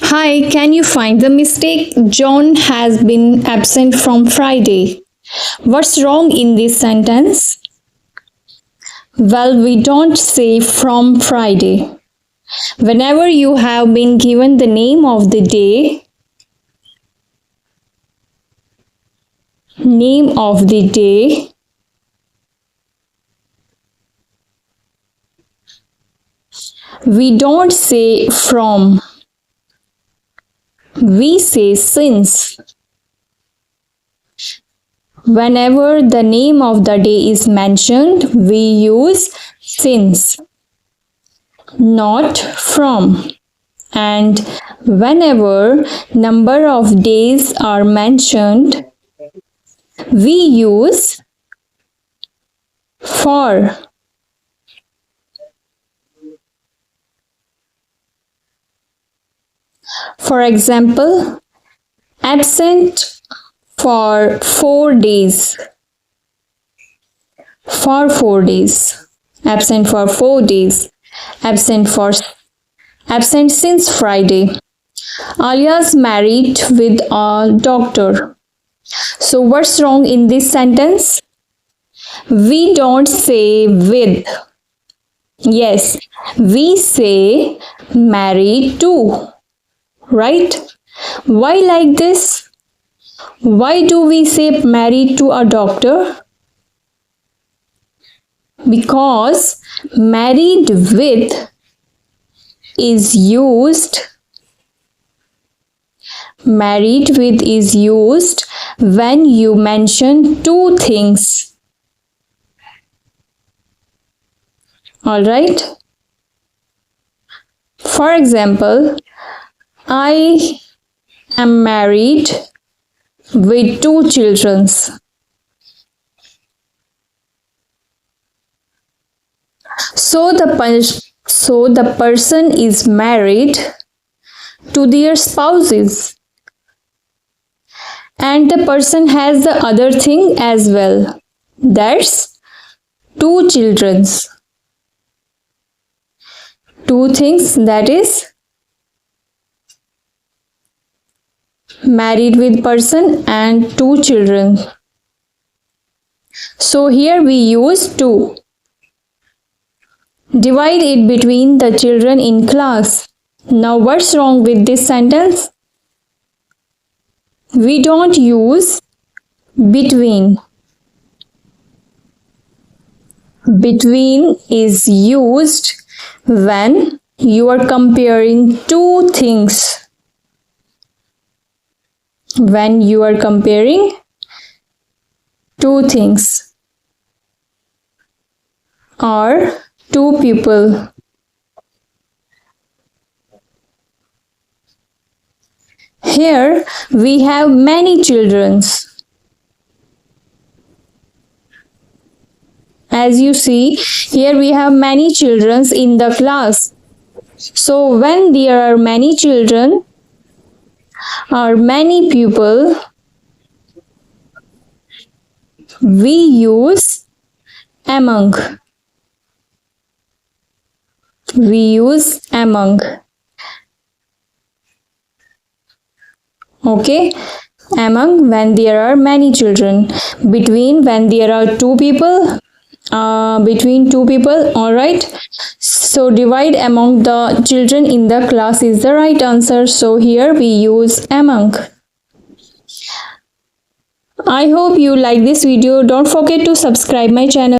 Hi, can you find the mistake? John has been absent from Friday. What's wrong in this sentence? Well, we don't say from Friday. Whenever you have been given the name of the day, we don't say from, we say since. Whenever the name of the day is mentioned, we use since, not from. And whenever number of days are mentioned, we use for. For example, absent for 4 days. For 4 days. Absent for 4 days. Absent since Friday. Alia's married with a doctor. So what's wrong in this sentence? We don't say with. Yes, we say married to. Right? Why like this? Why do we say married to a doctor? Because married with is used when you mention two things. Alright? For example, I am married with 2 children. So the person is married to their spouses, and the person has the other thing as well. That's 2 children. 2 things, that is married with person and 2 children. So here we use 2. Divide it between the children in class. Now what's wrong with this sentence? We don't use between. Between is used when you are comparing two things. When you are comparing two things or 2 people. Here we have many children. As you see, here we have many children in the class. So when there are many children or many people, we use among. We use among. Okay, among when there are many children. Between when there are 2 people. Between 2 people. Alright, so divide among the children in the class is the right answer. So here we use among. I hope you like this video. Don't forget to subscribe my channel.